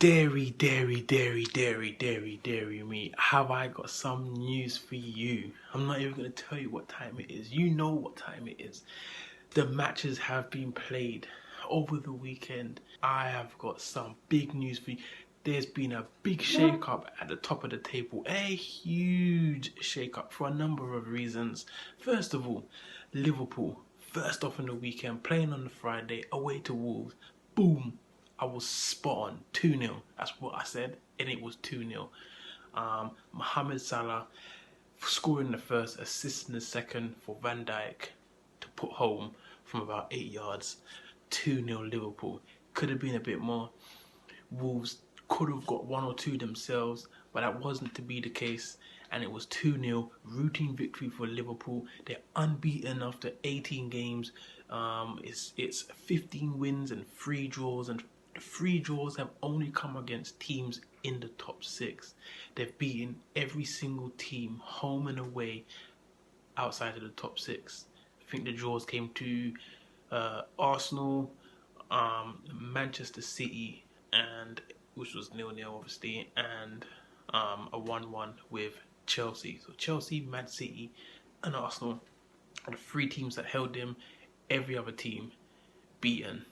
Dairy me. Have I got some news for you? I'm not even going to tell you what time it is. You know what time it is. The matches have been played over the weekend. I have got some big news for you. There's been a big shake-up at the top of the table. A huge shake-up for a number of reasons. First of all, Liverpool, first off in the weekend, playing on the Friday, away to Wolves. Boom. I was spot on. 2-0. That's what I said. And it was 2-0. Mohamed Salah scoring the first, assisting the second for Van Dijk to put home from about 8 yards. 2-0 Liverpool. Could have been a bit more. Wolves could have got one or two themselves, but that wasn't to be the case. And it was 2-0, routine victory for Liverpool. They're unbeaten after 18 games. It's 15 wins and 3 draws, and the 3 draws have only come against teams in the top 6. They've beaten every single team, home and away, outside of the top 6. I think the draws came to Arsenal, Manchester City, and which was 0-0 obviously, and a 1-1 with Chelsea. So Chelsea, Man City, and Arsenal are the 3 teams that held them. Every other team beaten.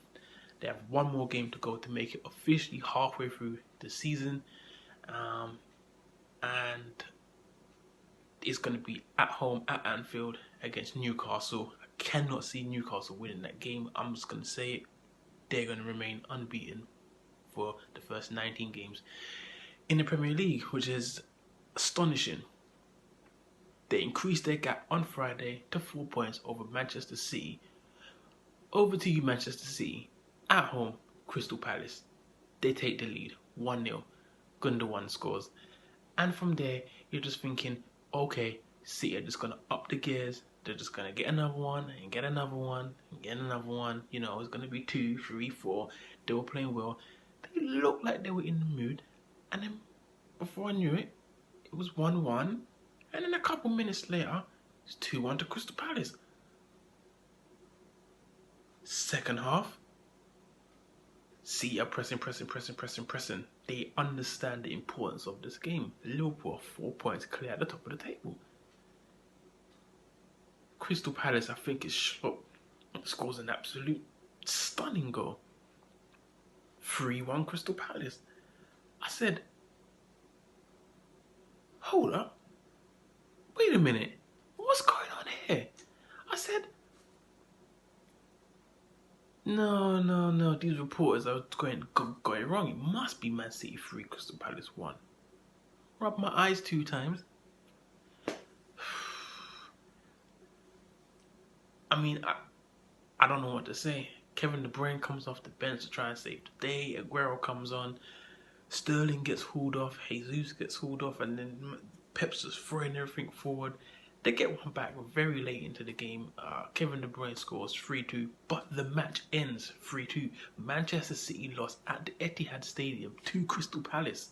They have one more game to go to make it officially halfway through the season, and it's going to be at home at Anfield against Newcastle. I cannot see Newcastle winning that game. I'm just going to say it. They're going to remain unbeaten for the first 19 games in the Premier League, which is astonishing. They increased their gap on Friday to 4 points over Manchester City. Over to you, Manchester City. At home, Crystal Palace. They take the lead, 1-0. Gundogan scores. And from there, you're just thinking, okay, City are just going to up the gears. They're just going to get another one, and get another one, and get another one. You know, it's going to be 2, 3, 4. They were playing well. They looked like they were in the mood. And then, before I knew it, it was 1-1. And then a couple minutes later, it's 2-1 to Crystal Palace. Second half, City are pressing. They understand the importance of this game. Liverpool are 4 points clear at the top of the table. Crystal Palace, I think, scores an absolute stunning goal. 3-1 Crystal Palace. I said, hold up. Wait a minute. What's going on here? I said, no. These reporters are going wrong. It must be Man City 3, Crystal Palace 1. Rub my eyes 2 times. I mean, I don't know what to say. Kevin De Bruyne comes off the bench to try and save the day. Aguero comes on. Sterling gets hauled off. Jesus gets hauled off. And then Pep's just throwing everything forward. They get one back very late into the game. Kevin De Bruyne scores 3-2. But the match ends 3-2. Manchester City lost at the Etihad Stadium to Crystal Palace.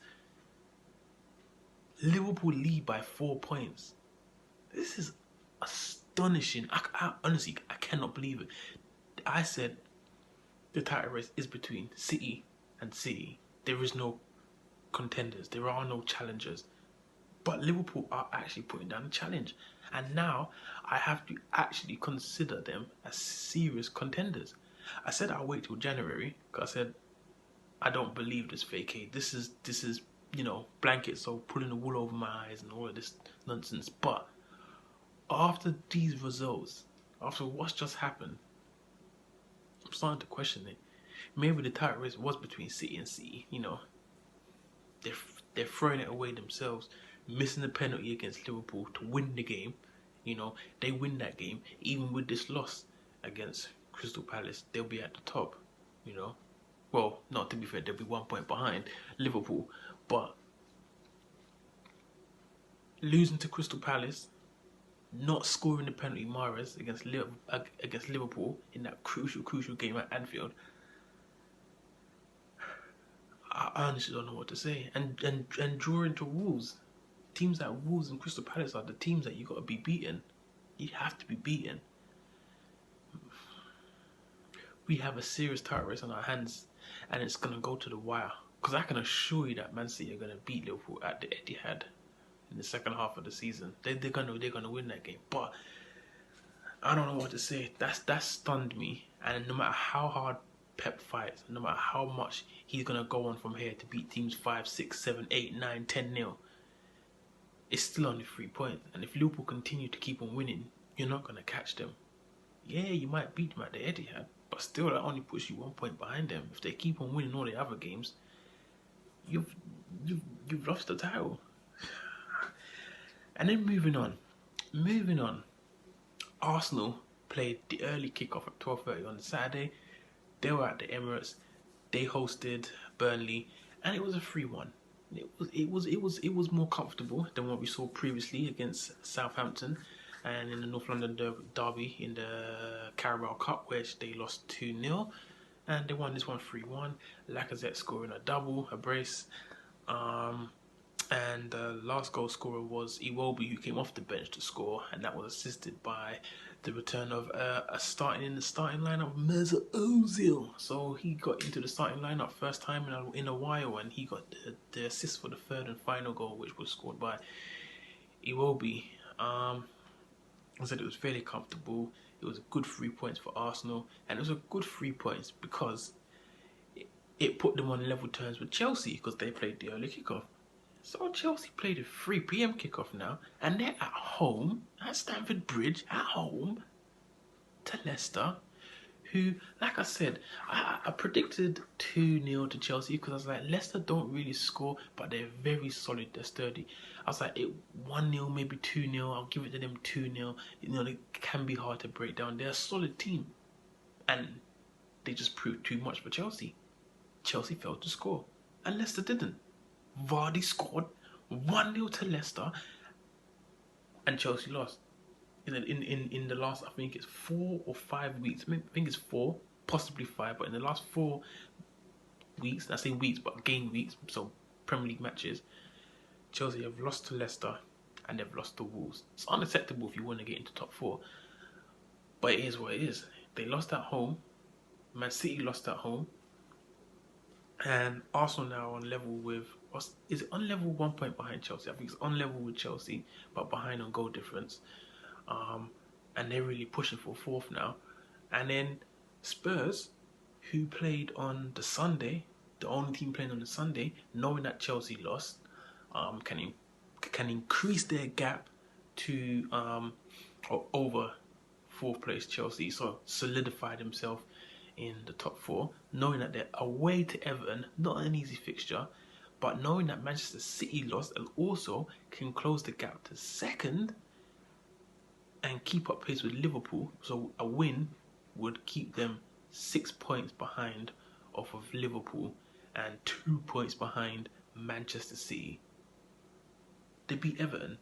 Liverpool lead by 4 points. This is astonishing. I honestly, I cannot believe it. I said the title race is between City and City. There is no contenders. There are no challengers. But Liverpool are actually putting down a challenge. And now I have to actually consider them as serious contenders. I said I'll wait till January because I said I don't believe this vacate. This is you know, blankets, so pulling the wool over my eyes and all of this nonsense. But after these results, after what's just happened, I'm starting to question it. Maybe the title race was between City and City. You know, they're throwing it away themselves, missing the penalty against Liverpool to win the game. You know, they win that game. Even with this loss against Crystal Palace, they'll be at the top. You know, well, not to be fair, they'll be 1 point behind Liverpool. But losing to Crystal Palace, not scoring the penalty Mahrez against Liverpool in that crucial game at Anfield, I honestly don't know what to say. And drawing to Wolves, teams like Wolves and Crystal Palace are the teams that you got to be beaten. You have to be beaten. We have a serious title race on our hands, and it's gonna go to the wire. Because I can assure you that Man City are going to beat Liverpool at the Etihad in the second half of the season. They're gonna win that game. But I don't know what to say. That stunned me. And no matter how hard Pep fights, no matter how much he's gonna go on from here to beat teams 5, 6, 7, 8, 9, 10-0, it's still only 3 points. And if Liverpool continue to keep on winning, you're not gonna catch them. Yeah, you might beat them at the Etihad, but still that only puts you 1 point behind them. If they keep on winning all the other games, you've lost the title. And then moving on. Arsenal played the early kickoff at 12:30 on the Saturday. They were at the Emirates. They hosted Burnley, and it was a 3-1. It was more comfortable than what we saw previously against Southampton, and in the North London derby in the Carabao Cup, which they lost 2-0, and they won this one 3-1. Lacazette scoring a double, a brace. And the last goal scorer was Iwobi, who came off the bench to score, and that was assisted by the return of a starting lineup, Mesut Ozil. So he got into the starting lineup first time in a while, and he got the assist for the third and final goal, which was scored by Iwobi. I said it was fairly comfortable. It was a good 3 points for Arsenal, and it was a good 3 points because it put them on level terms with Chelsea because they played the early kickoff. So Chelsea played a 3 p.m. kickoff now, and they're at home at Stamford Bridge, at home to Leicester, who, like I said, I predicted 2-0 to Chelsea because I was like, Leicester don't really score, but they're very solid, they're sturdy. I was like, 1-0, maybe 2-0, I'll give it to them 2-0. You know, they can be hard to break down. They're a solid team, and they just proved too much for Chelsea. Chelsea failed to score, and Leicester didn't. Vardy scored 1-0 to Leicester, and Chelsea lost. In the last, I think it's 4 or 5 weeks. I think it's 4, possibly 5. But in the last 4 weeks, I say weeks, but game weeks, so Premier League matches, Chelsea have lost to Leicester and they've lost to Wolves. It's unacceptable if you want to get into top 4, but it is what it is. They lost at home. Man City lost at home. And Arsenal now on level with, is it on level 1 point behind Chelsea? I think it's on level with Chelsea, but behind on goal difference. And they're really pushing for 4th now. And then Spurs, who played on the Sunday, the only team playing on the Sunday, knowing that Chelsea lost, can increase their gap to over 4th place Chelsea, so solidify themselves in the top 4, knowing that they're away to Everton, not an easy fixture, but knowing that Manchester City lost and also can close the gap to 2nd and keep up pace with Liverpool. So a win would keep them 6 points behind off of Liverpool and 2 points behind Manchester City. They beat Everton.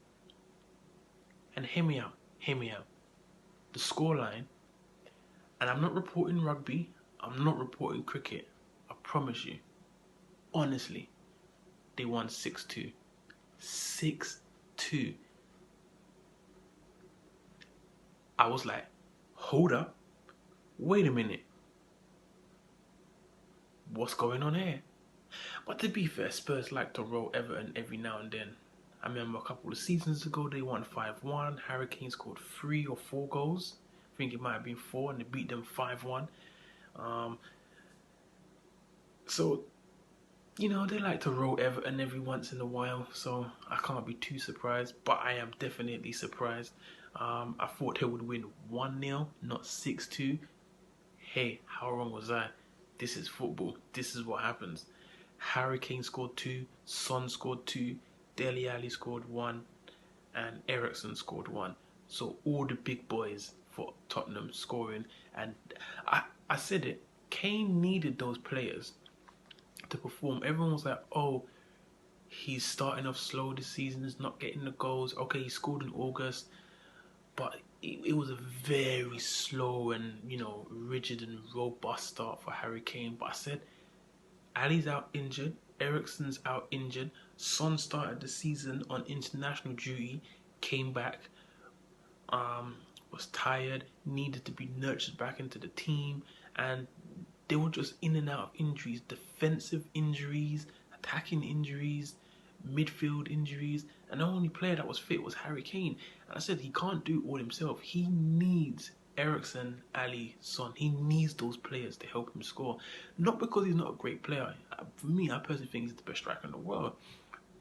And hear me out. The scoreline, and I'm not reporting rugby, I'm not reporting cricket, I promise you. Honestly, they won 6-2. 6-2. I was like, hold up, wait a minute. What's going on here? But to be fair, Spurs like to roll Everton every now and then. I remember a couple of seasons ago, they won 5-1. Harry Kane scored 3 or 4 goals. I think it might have been 4, and they beat them 5-1. So, you know, they like to roll Everton every once in a while, so I can't be too surprised, but I am definitely surprised. I thought they would win 1-0, not 6-2. Hey, how wrong was I? This is football. This is what happens. Harry Kane scored 2, Son scored 2, Dele Alli scored 1, and Eriksen scored 1. So all the big boys for Tottenham scoring, and I said it, Kane needed those players to perform. Everyone was like, oh, he's starting off slow this season, he's not getting the goals. Okay, he scored in August, but it was a very slow and, you know, rigid and robust start for Harry Kane. But I said, Ali's out injured, Eriksen's out injured, Son started the season on international duty, came back, was tired, needed to be nurtured back into the team, and they were just in and out of injuries, defensive injuries, attacking injuries, midfield injuries, and the only player that was fit was Harry Kane. And I said he can't do it all himself. He needs Eriksen, Ali, Son. He needs those players to help him score. Not because he's not a great player. For me, I personally think he's the best striker in the world.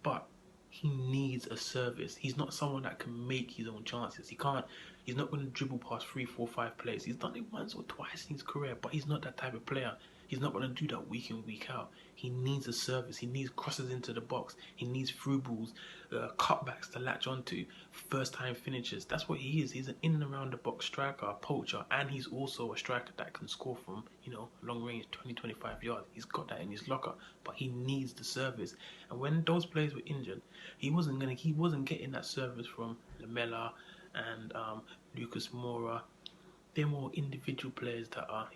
But he needs a service. He's not someone that can make his own chances. He can't. He's not going to dribble past 3, 4, 5 players. He's done it once or twice in his career, but he's not that type of player. He's not going to do that week in, week out. He needs a service. He needs crosses into the box. He needs through balls, cutbacks to latch onto, first-time finishes. That's what he is. He's an in and around the box striker, a poacher, and he's also a striker that can score from, long range, 20, 25 yards. He's got that in his locker, but he needs the service. And when those players were injured, he wasn't getting that service from Lamela and Lucas Moura. They're more individual players that are,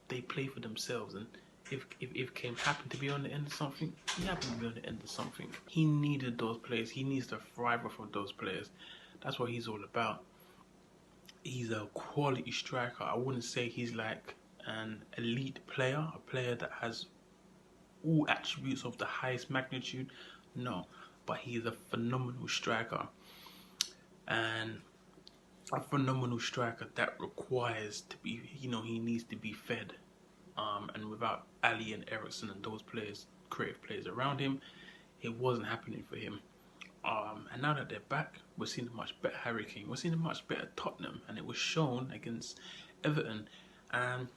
they play for themselves. And if Kane happened to be on the end of something, he happened to be on the end of something. He needed those players. He needs to thrive off of those players. That's what he's all about. He's a quality striker. I wouldn't say he's like an elite player, a player that has all attributes of the highest magnitude. No, but he is a phenomenal striker. And a phenomenal striker that requires to be, he needs to be fed. And without Ali and Eriksen and those players, creative players around him, it wasn't happening for him. And now that they're back, we're seeing a much better Harry Kane. We're seeing a much better Tottenham, and it was shown against Everton. And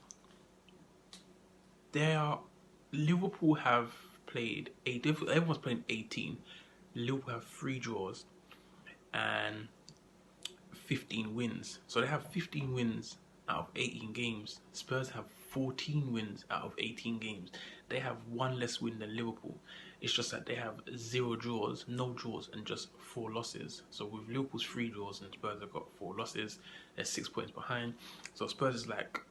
Liverpool have played everyone's playing 18. Liverpool have 3 draws and 15 wins. So they have 15 wins out of 18 games. Spurs have 14 wins out of 18 games. They have 1 less win than Liverpool. It's just that they have 0 draws, no draws, and just 4 losses. So with Liverpool's 3 draws and Spurs have got 4 losses, they're 6 points behind. So Spurs is like,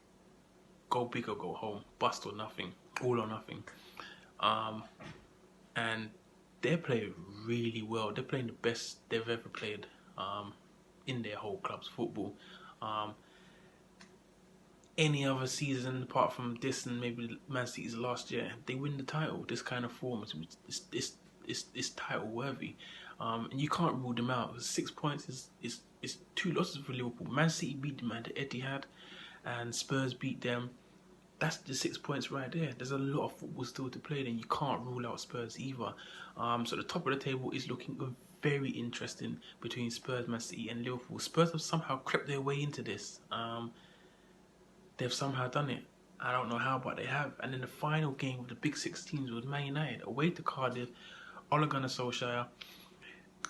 go big or go home, bust or nothing, all or nothing. And they're playing really well. They're playing the best they've ever played in their whole club's football. Any other season apart from this and maybe Man City's last year, they win the title. This kind of form is title worthy, and you can't rule them out. 6 points is 2 losses for Liverpool. Man City beat them at the Etihad, and Spurs beat them. That's the 6 points right there. There's a lot of football still to play, and you can't rule out Spurs either. So the top of the table is looking very interesting between Spurs, Man City, and Liverpool. Spurs have somehow crept their way into this. They've somehow done it. I don't know how, but they have. And in the final game of the Big 6 teams was Man United, away to Cardiff, Ole Gunnar Solskjaer,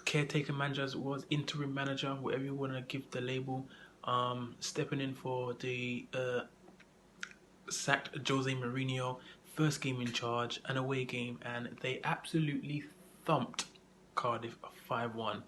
caretaker manager as it was, interim manager, whatever you want to give the label, stepping in for the sacked Jose Mourinho, first game in charge, an away game, and they absolutely thumped Cardiff 5-1.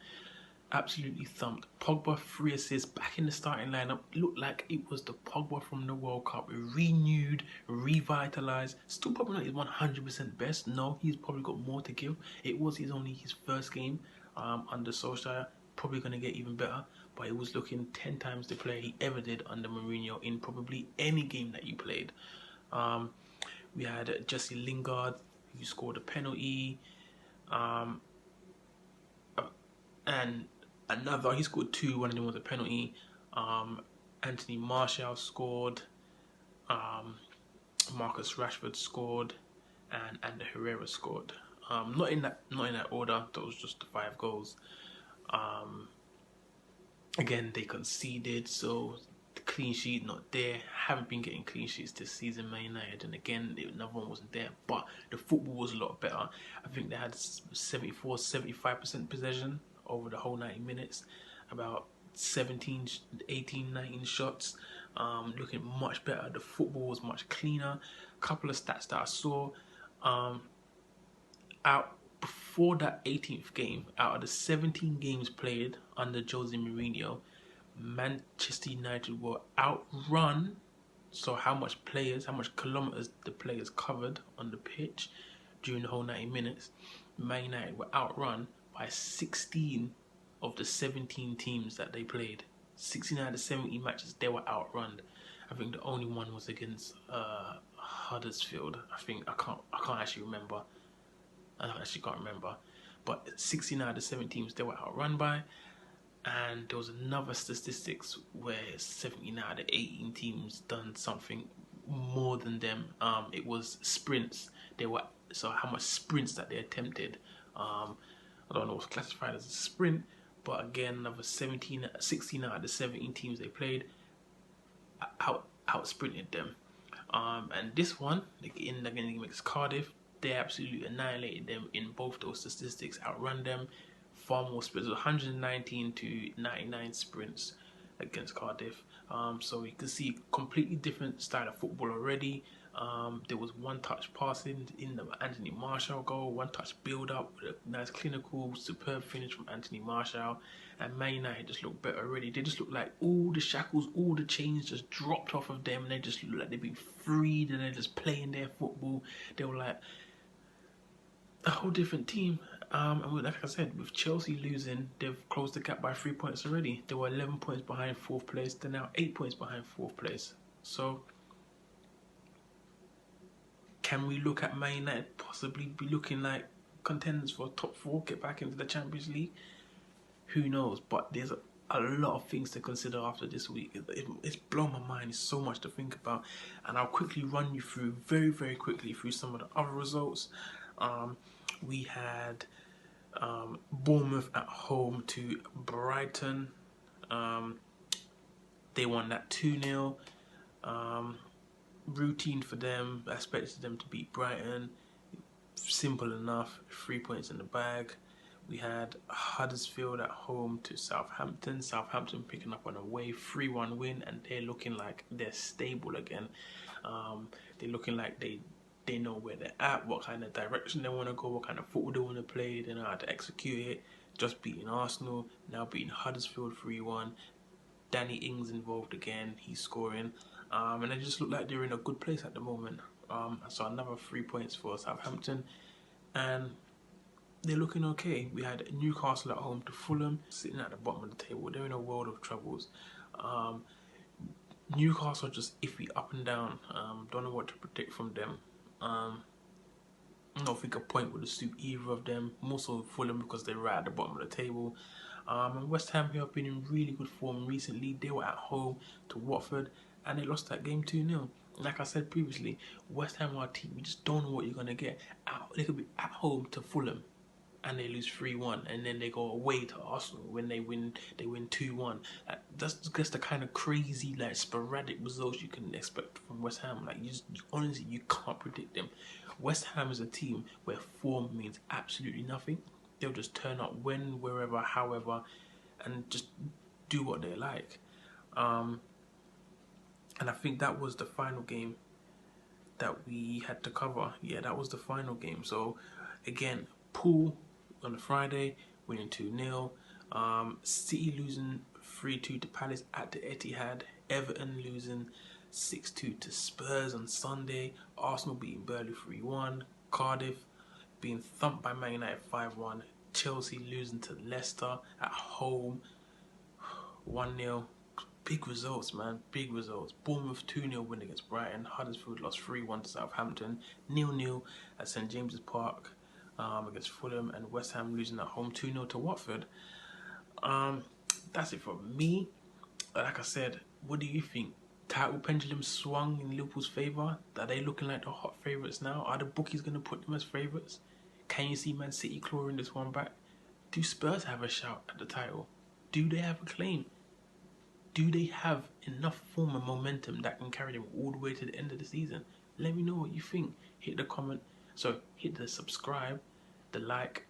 Absolutely thumped. Pogba 3 assists, back in the starting lineup. Looked like it was the Pogba from the World Cup. Renewed, revitalized. Still probably not his 100% best. No, he's probably got more to give. It was only his first game under Solskjaer. Probably going to get even better. But it was looking 10 times the player he ever did under Mourinho in probably any game that you played. We had Jesse Lingard, who scored a penalty. And he scored 2, one of them was a penalty. Anthony Martial scored. Marcus Rashford scored, and Herrera scored. Not in that order. That was just the 5 goals. Again, they conceded, so the clean sheet not there. Haven't been getting clean sheets this season, Man United, and again, another one wasn't there. But the football was a lot better. I think they had 75% possession over the whole 90 minutes, about 17, 18, 19 shots, looking much better. The football was much cleaner. A couple of stats that I saw, out before that 18th game, out of the 17 games played under Jose Mourinho, Manchester United were outrun. So how much kilometers the players covered on the pitch during the whole 90 minutes, Man United were outrun by 16 of the 17 teams that they played. 16 out of the 70 matches, they were outrun. I think the only one was against Huddersfield. I can't actually remember. I actually can't remember. But 16 out of the 7 teams they were outrun by. And there was another statistics where 17 out of the 18 teams done something more than them. It was sprints. So how much sprints that they attempted. I don't know what's classified as a sprint, but again, another 16 out of the 17 teams they played out sprinted them. And this one, in the game against Cardiff, they absolutely annihilated them in both those statistics, outrun them. Far more sprints, 119 to 99 sprints against Cardiff. So you can see completely different style of football already. There was one touch passing in the Anthony Martial goal, one touch build up with a nice clinical, superb finish from Anthony Martial. And Man United just looked better already. They just looked like all the shackles, all the chains just dropped off of them, and they just looked like they've been freed and they're just playing their football. They were like a whole different team. And like I said, with Chelsea losing, they've closed the gap by 3 points already. They were 11 points behind 4th place. They're now 8 points behind 4th place. So, can we look at Man United possibly be looking like contenders for top 4, get back into the Champions League? Who knows? But there's a lot of things to consider after this week. It's blown my mind. It's so much to think about. And I'll quickly run you through, very, very quickly, through some of the other results. We had Bournemouth at home to Brighton. They won that 2-0. Routine for them. I expected them to beat Brighton. Simple enough. 3 points in the bag. We had Huddersfield at home to Southampton. Southampton picking up an away 3-1 win, and they're looking like they're stable again. They're looking like they know where they're at, what kind of direction they want to go, what kind of football they want to play, they know how to execute it. Just beating Arsenal, now beating Huddersfield 3-1. Danny Ings involved again, he's scoring. And they just look like they're in a good place at the moment. So another 3 points for Southampton. And they're looking okay. We had Newcastle at home to Fulham, sitting at the bottom of the table. They're in a world of troubles. Newcastle just iffy up and down. Don't know what to predict from them. I don't think a point would suit either of them. More so Fulham because they're right at the bottom of the table. And West Ham, who have been in really good form recently, they were at home to Watford and they lost that game 2-0. Like I said previously, West Ham are a team, you just don't know what you're going to get. They could be at home to Fulham and they lose 3-1, and then they go away to Arsenal when they win 2-1. That's just the kind of crazy, like, sporadic results you can expect from West Ham. Like, honestly, you can't predict them. West Ham is a team where form means absolutely nothing. They'll just turn up when, wherever, however, and just do what they like. And I think that was the final game that we had to cover. Yeah, that was the final game. So, again, Pool on the Friday, winning 2-0. City losing 3-2 to Palace at the Etihad. Everton losing 6-2 to Spurs on Sunday. Arsenal beating Burnley 3-1. Cardiff being thumped by Man United 5-1. Chelsea losing to Leicester at home 1-0. Big results, man. Big results. Bournemouth 2-0 win against Brighton. Huddersfield lost 3-1 to Southampton. 0-0 at St James's Park against Fulham. And West Ham losing at home 2-0 to Watford. That's it for me. Like I said, what do you think? Title pendulum swung in Liverpool's favour? Are they looking like the hot favourites now? Are the bookies going to put them as favourites? Can you see Man City clawing this one back? Do Spurs have a shout at the title? Do they have a claim? Do they have enough form and momentum that can carry them all the way to the end of the season? Let me know what you think. Hit the comment. So hit the subscribe, the like,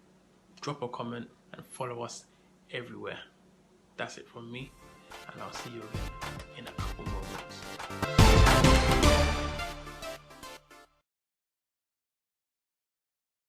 drop a comment, and follow us everywhere. That's it from me, and I'll see you again.